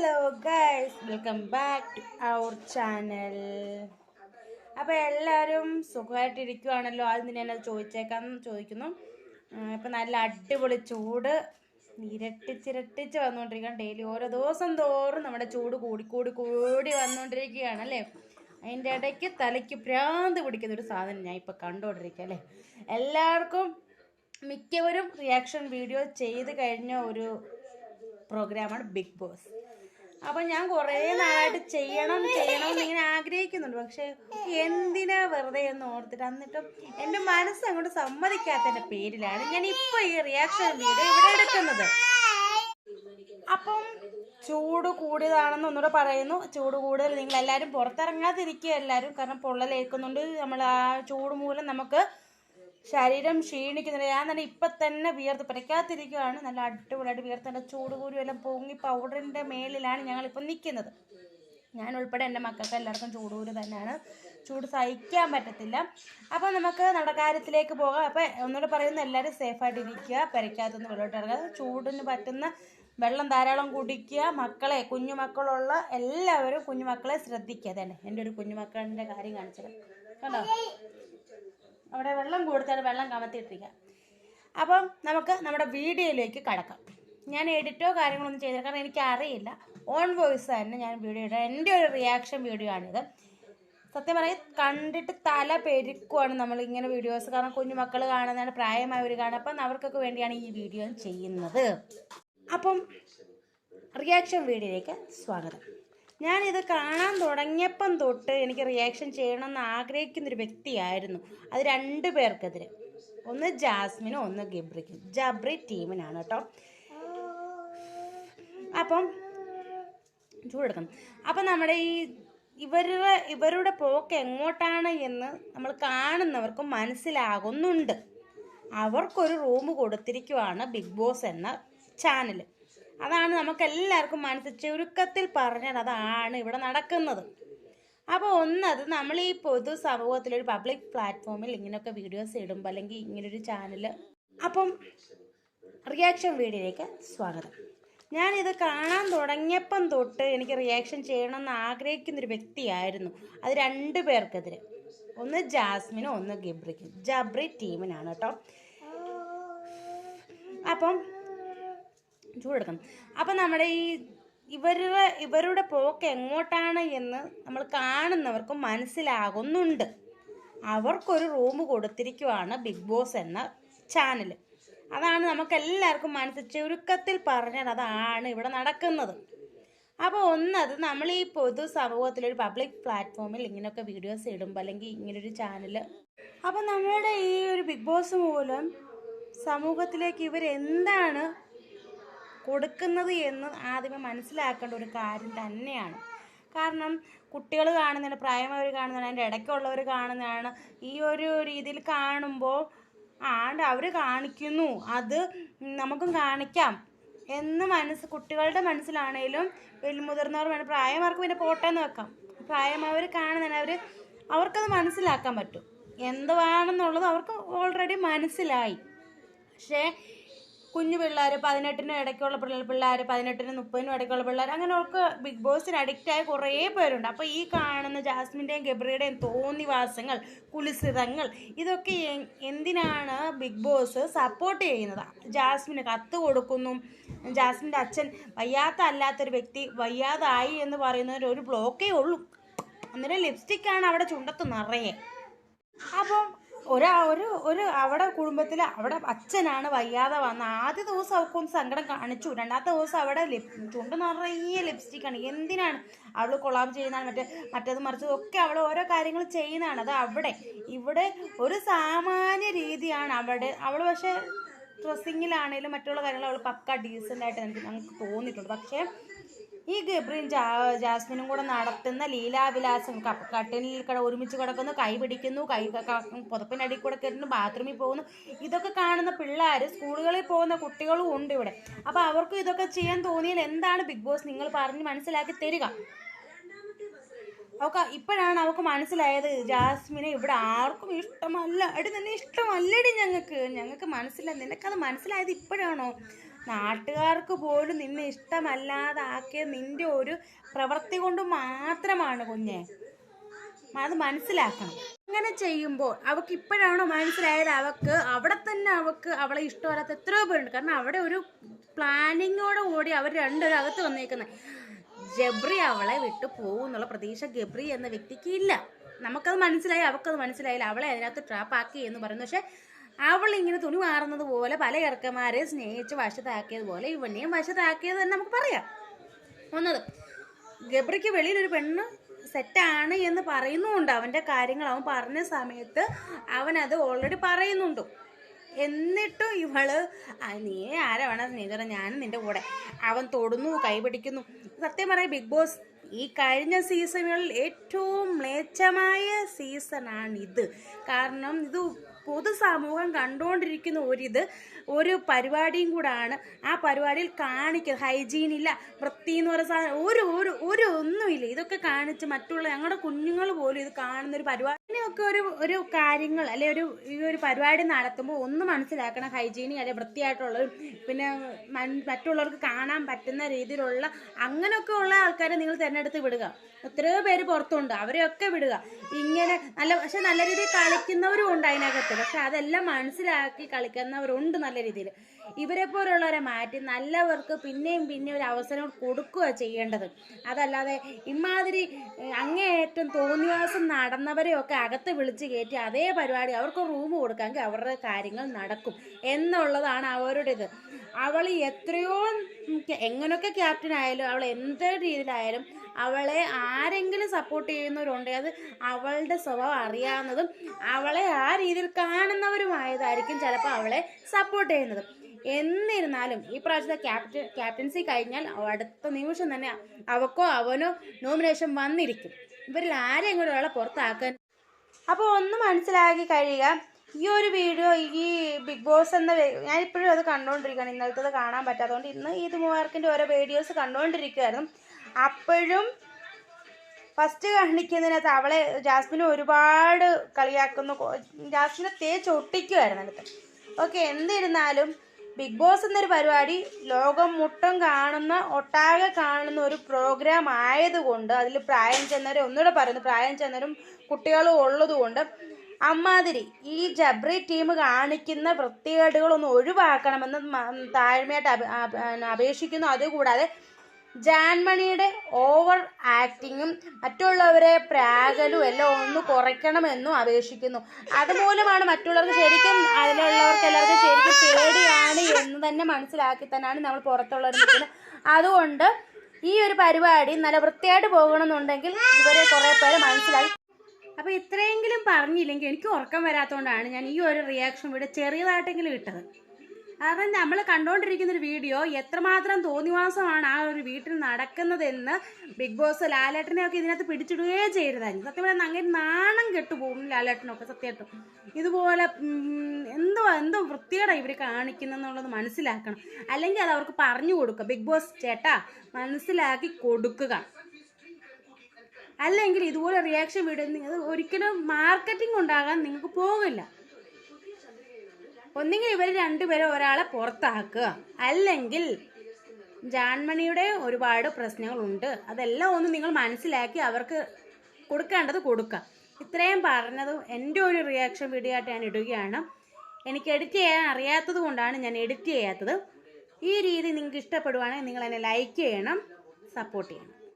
Hello guys, welcome back to our channel. അപ്പോൾ എല്ലാവരും സുഖമായിട്ടിരിക്കുവാണല്ലോ? അത് ഞാൻ ചോദിച്ചേക്കാന്ന് ചോദിക്കുന്നു. ഇപ്പം നല്ല അടിപൊളി ചൂട് ഇരട്ടിച്ചിരട്ടിച്ച് വന്നുകൊണ്ടിരിക്കുകയാണ്. ഡെയിലി ഓരോ ദിവസം തോറും നമ്മുടെ ചൂട് കൂടി വന്നുകൊണ്ടിരിക്കുകയാണ് അല്ലേ. അതിൻ്റെ ഇടയ്ക്ക് തലയ്ക്ക് ഭ്രാന്ത് പിടിക്കുന്ന ഒരു സാധനം ഞാൻ ഇപ്പോൾ കണ്ടുകൊണ്ടിരിക്കുക അല്ലേ. എല്ലാവർക്കും മിക്കവരും റിയാക്ഷൻ വീഡിയോ ചെയ്ത് കഴിഞ്ഞ ഒരു പ്രോഗ്രാമാണ് ബിഗ് ബോസ്. അപ്പം ഞാൻ കുറേ നാളായിട്ട് ചെയ്യണം എന്നിങ്ങനെ ആഗ്രഹിക്കുന്നുണ്ട്. പക്ഷേ എന്തിനാ വെറുതെ എന്ന് ഓർത്തിട്ട് എന്നിട്ടും എൻ്റെ മനസ്സ് അങ്ങോട്ട് സമ്മതിക്കാത്തതിൻ്റെ പേരിലാണ് ഞാൻ ഇപ്പോൾ ഈ റിയാക്ഷൻ വീഡിയോ ഇവിടെ എടുക്കുന്നത്. അപ്പം ചൂട് കൂടിയതാണെന്ന് ഒന്നുകൂടെ പറയുന്നു. ചൂട് കൂടുതൽ നിങ്ങളെല്ലാവരും പുറത്തിറങ്ങാതിരിക്കുക എല്ലാവരും. കാരണം പൊള്ളലേൽക്കുന്നുണ്ട്. നമ്മൾ ആ ചൂട് മൂലം നമുക്ക് ശരീരം ക്ഷീണിക്കുന്നില്ല. ഞാൻ തന്നെ ഇപ്പം തന്നെ വിയർത്ത് പരക്കാതിരിക്കുകയാണ്. നല്ല അടിപൊളിയായിട്ട് വിയർത്തേണ്ട ചൂട് കൂരും എല്ലാം പൊങ്ങി പൗഡറിൻ്റെ മേലിലാണ് ഞങ്ങളിപ്പം നിൽക്കുന്നത്. ഞാൻ ഉൾപ്പെടെ എൻ്റെ മക്കൾക്ക് എല്ലാവർക്കും ചൂട് കൂര് തന്നെയാണ്. ചൂട് സഹിക്കാൻ പറ്റത്തില്ല. അപ്പോൾ നമുക്ക് നമ്മുടെ കാര്യത്തിലേക്ക് പോകാം. അപ്പോൾ ഒന്നുകൂടെ പറയുന്നത്, എല്ലാവരും സേഫായിട്ടിരിക്കുക, പെരയ്ക്കകത്തുനിന്ന് വെള്ളോട്ട് ഇറങ്ങുക, ചൂടിന് പറ്റുന്ന വെള്ളം ധാരാളം കുടിക്കുക. മക്കളെ, കുഞ്ഞുമക്കളുള്ള എല്ലാവരും കുഞ്ഞുമക്കളെ ശ്രദ്ധിക്കുക. തന്നെ എൻ്റെ ഒരു കുഞ്ഞുമക്കളുടെ കാര്യം കാണിച്ചത് കണ്ടോ, അവിടെ വെള്ളം കൊടുത്താൽ വെള്ളം കമത്തിയിട്ടിരിക്കുക. അപ്പം നമുക്ക് നമ്മുടെ വീഡിയോയിലേക്ക് കടക്കാം. ഞാൻ എഡിറ്റോ കാര്യങ്ങളൊന്നും ചെയ്തില്ല, കാരണം എനിക്കറിയില്ല. ഓൺ വോയിസ് തന്നെ ഞാൻ വീഡിയോ ഇടാം. എൻ്റെ ഒരു റിയാക്ഷൻ വീഡിയോ ആണിത്. സത്യം പറയാൻ കണ്ടിട്ട് തല പെരുക്കുവാണ് നമ്മൾ ഇങ്ങനെ വീഡിയോസ്. കാരണം കുഞ്ഞുമക്കൾ കാണുന്നതാണ്, പ്രായമായവർ കാണുക. അപ്പം അവർക്കൊക്കെ വേണ്ടിയാണ് ഈ വീഡിയോ ചെയ്യുന്നത്. അപ്പം റിയാക്ഷൻ വീഡിയോയിലേക്ക് സ്വാഗതം. ഞാനിത് കാണാൻ തുടങ്ങിയപ്പം തൊട്ട് എനിക്ക് റിയാക്ഷൻ ചെയ്യണമെന്ന് ആഗ്രഹിക്കുന്നൊരു വ്യക്തിയായിരുന്നു. അത് 2 പേർക്കെതിരെ, ഒന്ന് ജാസ്മിനും ഒന്ന് ഗബ്രിക്കും. ജബ്രി ടീമിനാണ് കേട്ടോ. അപ്പം ചൂടെടുക്കണം. അപ്പം നമ്മുടെ ഈ ഇവരുടെ പോക്ക് എങ്ങോട്ടാണ് എന്ന് നമ്മൾ കാണുന്നവർക്ക് മനസ്സിലാകുന്നുണ്ട്. അവർക്കൊരു റൂം കൊടുത്തിരിക്കുവാണ് ബിഗ് ബോസ് എന്ന ചാനൽ. അതാണ് നമുക്കെല്ലാവർക്കും മനസ്സിൽ ചുരുക്കത്തിൽ പറഞ്ഞാൽ അതാണ് ഇവിടെ നടക്കുന്നത്. അപ്പോൾ ഒന്നത്, നമ്മൾ ഈ പൊതു സമൂഹത്തിലൊരു പബ്ലിക് പ്ലാറ്റ്ഫോമിൽ ഇങ്ങനെയൊക്കെ വീഡിയോസ് ഇടുമ്പോൾ, അല്ലെങ്കിൽ ഇങ്ങനൊരു ചാനൽ. അപ്പം റിയാക്ഷൻ വീഡിയോയിലേക്ക് സ്വാഗതം. ഞാനിത് കാണാൻ തുടങ്ങിയപ്പം തൊട്ട് എനിക്ക് റിയാക്ഷൻ ചെയ്യണമെന്ന് ആഗ്രഹിക്കുന്നൊരു വ്യക്തിയായിരുന്നു. അത് 2 പേർക്കെതിരെ, ഒന്ന് ജാസ്മിനും ഒന്ന് ഗബ്രിക്കും. ജബ്രി ടീമിനാണ് കേട്ടോ. അപ്പം ചൂടെടുക്കണം. അപ്പം നമ്മുടെ ഈ ഇവരുടെ പോക്ക് എങ്ങോട്ടാണ് എന്ന് നമ്മൾ കാണുന്നവർക്ക് മനസ്സിലാകുന്നുണ്ട്. അവർക്കൊരു റൂം കൊടുത്തിരിക്കുവാണ് ബിഗ് ബോസ് എന്ന ചാനൽ. അതാണ് നമുക്കെല്ലാവർക്കും മനസ്സിൽ ചുരുക്കത്തിൽ പറഞ്ഞാൽ അതാണ് ഇവിടെ നടക്കുന്നത്. അപ്പോൾ ഒന്നത്, നമ്മൾ ഈ പൊതു സമൂഹത്തിലൊരു പബ്ലിക് പ്ലാറ്റ്ഫോമിൽ ഇങ്ങനെയൊക്കെ വീഡിയോസ് ഇടുമ്പോൾ, അല്ലെങ്കിൽ ഇങ്ങനൊരു ചാനൽ. അപ്പം നമ്മുടെ ഈ ഒരു ബിഗ് ബോസ് മൂലം സമൂഹത്തിലേക്ക് ഇവരെന്താണ് കൊടുക്കുന്നത് എന്ന് ആദ്യമേ മനസ്സിലാക്കേണ്ട ഒരു കാര്യം തന്നെയാണ്. കാരണം കുട്ടികൾ കാണുന്നതാണ്, പ്രായമായവർ കാണുന്നതാണ്, അതിൻ്റെ ഇടയ്ക്കുള്ളവർ കാണുന്നതാണ്. ഈ ഒരു രീതിയിൽ കാണുമ്പോൾ അവർ കാണിക്കുന്നു, അത് നമുക്കും കാണിക്കാം എന്ന് കുട്ടികളുടെ മനസ്സിലാണേലും മുതിർന്നവർ പ്രായമാർക്ക് പിന്നെ പോട്ടെന്ന് വെക്കാം. പ്രായമായവർ കാണുന്നതാണ്, അവർക്കത് മനസ്സിലാക്കാൻ പറ്റും. എന്തുവാണെന്നുള്ളത് അവർക്ക് ഓൾറെഡി മനസ്സിലായി. പക്ഷേ കുഞ്ഞു പിള്ളേർ, 18-നും ഇടയ്ക്കുള്ള പിള്ളേർ, 18-നും 30-നും ഇടയ്ക്കുള്ള പിള്ളേർ, അങ്ങനെയൊക്കെ ബിഗ് ബോസിന് അഡിക്റ്റായ കുറേ പേരുണ്ട്. അപ്പോൾ ഈ കാണുന്ന ജാസ്മിൻ്റെയും ഗബ്രിയുടെയും തോന്നിവാസങ്ങൾ, കുലിസിതങ്ങൾ, ഇതൊക്കെ എന്തിനാണ് ബിഗ് ബോസ് സപ്പോർട്ട് ചെയ്യുന്നത്? ജാസ്മിന് കത്ത് കൊടുക്കുന്നു. ജാസ്മിൻ്റെ അച്ഛൻ അല്ലാത്തൊരു വ്യക്തി വയ്യാതായി എന്ന് പറയുന്നതിന് ഒരു ബ്ലോക്കേ ഉള്ളൂ. അന്നേരം ലിപ്സ്റ്റിക്കാണ് അവിടെ ചുണ്ടത്ത് നിറയെ. അപ്പം അവിടെ കുടുംബത്തിൽ അവിടെ അച്ഛനാണ് വയ്യാതെ വന്ന. ആദ്യ ദിവസം അവൾക്കൊന്ന് സങ്കടം കാണിച്ചു. 2ാമത്തെ ദിവസം അവിടെ ചുണ്ട് നിറയെ ലിപ്സ്റ്റിക്കാണ്. എന്തിനാണ്? അവൾ കൊളാബ് ചെയ്യുന്നതാണ്, മറ്റേത് മറിച്ചതും ഒക്കെ അവൾ ഓരോ കാര്യങ്ങൾ ചെയ്യുന്നതാണ്. അത് ഇവിടെ ഒരു സാമാന്യ രീതിയാണ് അവിടെ. അവൾ പക്ഷേ ഡ്രസ്സിങ്ങിലാണേലും മറ്റുള്ള കാര്യങ്ങൾ അവൾ പക്ക ഡീസൻ്റായിട്ട് ഞങ്ങൾക്ക് തോന്നിയിട്ടുണ്ട്. പക്ഷേ ഈ ഗബ്രിയും ജാസ്മിനും കൂടെ നടത്തുന്ന ലീലാവിലാസം, കട്ടിലിൽ ഒരുമിച്ച് കിടക്കുന്നു, കൈ പിടിക്കുന്നു, പുതപ്പിനടിയിൽ കൂടെ കയറുന്നു, ബാത്റൂമിൽ പോകുന്നു, ഇതൊക്കെ കാണുന്ന പിള്ളേർ, സ്കൂളുകളിൽ പോകുന്ന കുട്ടികളും ഉണ്ട് ഇവിടെ. അപ്പോൾ അവർക്ക് ഇതൊക്കെ ചെയ്യാൻ തോന്നിയാൽ എന്താണ് ബിഗ് ബോസ് നിങ്ങൾ പറഞ്ഞ് മനസ്സിലാക്കി തരിക. ഇപ്പോഴാണ് അവൾക്ക് മനസ്സിലായത് ജാസ്മിനെ ഇവിടെ ആർക്കും ഇഷ്ടമല്ല. നിന്നെ ഇഷ്ടമല്ലടി, ഞങ്ങൾക്ക് മനസ്സിലായി. നിനക്കത് മനസ്സിലായത് ഇപ്പോഴാണോ? നാട്ടുകാർക്ക് പോലും നിന്നെ ഇഷ്ടമല്ലാതാക്കിയത് നിന്റെ ഒരു പ്രവൃത്തി കൊണ്ട് മാത്രമാണ് കുഞ്ഞെ. അത് മനസ്സിലാക്കണം. അങ്ങനെ ചെയ്യുമ്പോൾ അവൾക്ക് ഇപ്പോഴാണോ മനസ്സിലായത് അവൾക്ക് അവിടെ തന്നെ അവളെ ഇഷ്ടമല്ലാത്ത എത്രയോ പേരുണ്ട്. കാരണം അവിടെ ഒരു പ്ലാനിങ്ങോടെ കൂടി അവർ രണ്ടുപേരും അകത്ത് വന്നേക്കുന്നത്. ജബ്രി അവളെ വിട്ടു പോകും എന്നുള്ള പ്രതീക്ഷ ഗബ്രി എന്ന വ്യക്തിക്ക് ഇല്ല. നമുക്കത് മനസ്സിലായി, അവൾക്കത് മനസ്സിലായില്ല. അവളെ അതിനകത്ത് ട്രാപ്പാക്കി എന്ന് പറയുന്നു. പക്ഷെ അവൾ ഇങ്ങനെ തുണി മാറുന്നത് പോലെ പല ചെറുക്കന്മാരെ സ്നേഹിച്ച് വശത്താക്കിയതുപോലെ ഇവനെയും വശത്താക്കിയത് തന്നെ നമുക്ക് പറയാം. ഒന്നത് ഗബ്രിക്ക് വെളിയിലൊരു പെണ്ണ് സെറ്റാണ് എന്ന് പറയുന്നുണ്ട്. അവൻ്റെ കാര്യങ്ങൾ അവൻ പറഞ്ഞ സമയത്ത് അവനത് ഓൾറെഡി പറയുന്നുണ്ട്. എന്നിട്ടും ഇവള് നീ ആരെ വേണം സ്നേഹിച്ചോ, ഞാനും നിന്റെ കൂടെ. അവൻ തൊടുന്നു, കൈപിടിക്കുന്നു. സത്യം പറയാം, ബിഗ് ബോസ് ഈ കഴിഞ്ഞ സീസണുകളിൽ ഏറ്റവും മ്ലേച്ഛമായ സീസണാണിത്. കാരണം ഇത് പൊതുസമൂഹം കണ്ടുകൊണ്ടിരിക്കുന്ന ഒരു പരിപാടിയും കൂടാണ്. ആ പരിപാടിയിൽ കാണിക്കുന്നത് ഹൈജീൻ ഇല്ല, വൃത്തി എന്ന് പറയുന്ന സാധനം ഒരു ഒന്നുമില്ല. ഇതൊക്കെ കാണിച്ച് മറ്റുള്ള ഞങ്ങളുടെ കുഞ്ഞുങ്ങൾ പോലും ഇത് കാണുന്ന ഒരു പരിപാടി. ഇതിനൊക്കെ ഒരു കാര്യങ്ങൾ അല്ലെ ഈ ഒരു പരിപാടി നടത്തുമ്പോൾ ഒന്ന് മനസ്സിലാക്കണം, ഹൈജീനി അല്ലെ വൃത്തിയായിട്ടുള്ളതും പിന്നെ മറ്റുള്ളവർക്ക് കാണാൻ പറ്റുന്ന രീതിയിലുള്ള അങ്ങനെയൊക്കെ ഉള്ള ആൾക്കാരെ നിങ്ങൾ തിരഞ്ഞെടുത്ത് വിടുക. എത്രയോ പേര് പുറത്തുണ്ട്, അവരെയൊക്കെ വിടുക. ഇങ്ങനെ നല്ല രീതിയിൽ കളിക്കുന്നവരും ഉണ്ട് അതിനകത്ത്. പക്ഷെ അതെല്ലാം മനസ്സിലാക്കി കളിക്കുന്നവരുണ്ട് നല്ല രീതിയിൽ. ഇവരെ പോലുള്ളവരെ മാറ്റി നല്ലവർക്ക് പിന്നെയും ഒരു അവസരം കൊടുക്കുക ചെയ്യേണ്ടത്. അതല്ലാതെ ഇമാതിരി അങ്ങേയറ്റം തോന്നിവാസം നടന്നവരെയൊക്കെ അകത്ത് വിളിച്ച് കയറ്റി അതേ പരിപാടി അവർക്ക് റൂം കൊടുക്കാമെങ്കിൽ അവരുടെ കാര്യങ്ങൾ നടക്കും എന്നുള്ളതാണ് അവരുടെ ഇത്. അവൾ എത്രയോ എങ്ങനെയൊക്കെ ക്യാപ്റ്റൻ ആയാലും അവൾ എന്ത് രീതിയിലായാലും അവളെ ആരെങ്കിലും സപ്പോർട്ട് ചെയ്യുന്നവരുണ്ട്. അത് അവളുടെ സ്വഭാവം അറിയാവുന്നതും അവളെ ആ രീതിയിൽ കാണുന്നവരുമായതായിരിക്കും ചിലപ്പോൾ അവളെ സപ്പോർട്ട് ചെയ്യുന്നത്. എന്നിരുന്നാലും ഈ പ്രാവശ്യത്തെ ക്യാപ്റ്റൻസി കഴിഞ്ഞാൽ അടുത്ത നിമിഷം തന്നെ അവക്കോ അവനോ നോമിനേഷൻ വന്നിരിക്കും. ഇവരിൽ ആരെങ്കിലും ഒരാളെ പുറത്താക്കാൻ. അപ്പോൾ ഒന്ന് മനസ്സിലാക്കി കഴിയുക, ഈ ഒരു വീഡിയോ ഈ ബിഗ് ബോസ് എന്ന ഞാനിപ്പോഴും അത് കണ്ടുകൊണ്ടിരിക്കുകയാണ്. ഇന്നലത്തത് കാണാൻ പറ്റാത്തതുകൊണ്ട് ഇന്ന് ഇത് മൂവാർക്കിൻ്റെ ഓരോ വീഡിയോസ് കണ്ടുകൊണ്ടിരിക്കുകയായിരുന്നു. അപ്പോഴും ഫസ്റ്റ് കാണിക്കുന്നതിനകത്ത് അവളെ ജാസ്മിനെ ഒരുപാട് കളിയാക്കുന്നു. ജാസ്മിനെ തേച്ചൊട്ടിക്കുമായിരുന്നു അതിനകത്ത്. ഓക്കെ, എന്നിരുന്നാലും ബിഗ് ബോസ് എന്നൊരു പരിപാടി ലോകം മുട്ടം ഒട്ടാകെ കാണുന്ന ഒരു പ്രോഗ്രാം ആയതുകൊണ്ട് അതിൽ പ്രായം ചെന്നവരെ ഒന്നുകൂടെ പറയുന്നു, പ്രായം ചെന്നവരും കുട്ടികളും ഉള്ളതുകൊണ്ട് അമ്മാതിരി ഈ ജബ്രി ടീം കാണിക്കുന്ന വൃത്തികേടുകളൊന്ന് ഒഴിവാക്കണമെന്ന് താഴ്മയായിട്ട് അപേക്ഷിക്കുന്നു. അതുകൂടാതെ ജാൻമണിയുടെ ഓവർ ആക്ടിങ്ങും മറ്റുള്ളവരെ പ്രാഗലും എല്ലാം ഒന്ന് കുറയ്ക്കണമെന്നും അപേക്ഷിക്കുന്നു. അതുമൂലമാണ് മറ്റുള്ളവർക്ക് ശരിക്കും അതിലുള്ളവർക്ക് എല്ലാവർക്കും ശരിക്കും പേടിയാണ് എന്ന് തന്നെ മനസ്സിലാക്കി തന്നെയാണ് നമ്മൾ പുറത്തുള്ളവർ നിൽക്കുന്നത്. അതുകൊണ്ട് ഈ ഒരു പരിപാടി നല്ല വൃത്തിയായിട്ട് പോകണമെന്നുണ്ടെങ്കിൽ ഇവരെ കുറേ പേര് മനസ്സിലാക്കി. അപ്പോൾ ഇത്രയെങ്കിലും പറഞ്ഞില്ലെങ്കിൽ എനിക്ക് ഉറക്കം വരാത്തതുകൊണ്ടാണ് ഞാൻ ഈ ഒരു റിയാക്ഷൻ വീഡിയോ ചെറിയതായിട്ടെങ്കിലും ഇട്ടത്. കാരണം നമ്മൾ കണ്ടുകൊണ്ടിരിക്കുന്നൊരു വീഡിയോ എത്രമാത്രം തോന്നിവാസമാണ് ആ ഒരു വീട്ടിൽ നടക്കുന്നതെന്ന് ബിഗ് ബോസ് ലാലേട്ടനെയൊക്കെ ഇതിനകത്ത് പിടിച്ചിടുകയും ചെയ്തതായിരുന്നു. സത്യം പറഞ്ഞാൽ അങ്ങനെ നാണം കെട്ടുപോകും ലാലേട്ടനൊക്കെ. സത്യമായിട്ടും ഇതുപോലെ എന്തോ വൃത്തിയോടെ ഇവർ കാണിക്കുന്നെന്നുള്ളത് മനസ്സിലാക്കണം. അല്ലെങ്കിൽ അത് അവർക്ക് പറഞ്ഞു കൊടുക്കുക, ബിഗ് ബോസ് ചേട്ടാ മനസ്സിലാക്കി കൊടുക്കുക. അല്ലെങ്കിൽ ഇതുപോലെ റിയാക്ഷൻ വീഡിയോ ഒരിക്കലും മാർക്കറ്റിംഗ് ഉണ്ടാകാൻ നിങ്ങൾക്ക് പോകില്ല. ഒന്നെങ്കിൽ ഇവർ രണ്ടുപേരും ഒരാളെ പുറത്താക്കുക, അല്ലെങ്കിൽ ജാൻമണിയുടെ ഒരുപാട് പ്രശ്നങ്ങളുണ്ട്. അതെല്ലാം ഒന്ന് നിങ്ങൾ മനസ്സിലാക്കി അവർക്ക് കൊടുക്കേണ്ടത് കൊടുക്കുക. ഇത്രയും പറഞ്ഞത് എൻ്റെ ഒരു റിയാക്ഷൻ വീഡിയോ ആയിട്ട് ഞാൻ ഇടുകയാണ്. എനിക്ക് എഡിറ്റ് ചെയ്യാൻ അറിയാത്തത് കൊണ്ടാണ് ഞാൻ എഡിറ്റ് ചെയ്യാത്തത്. ഈ രീതി നിങ്ങൾക്ക് ഇഷ്ടപ്പെടുവാണെങ്കിൽ നിങ്ങൾ എന്നെ ലൈക്ക് ചെയ്യണം, സപ്പോർട്ട് ചെയ്യണം.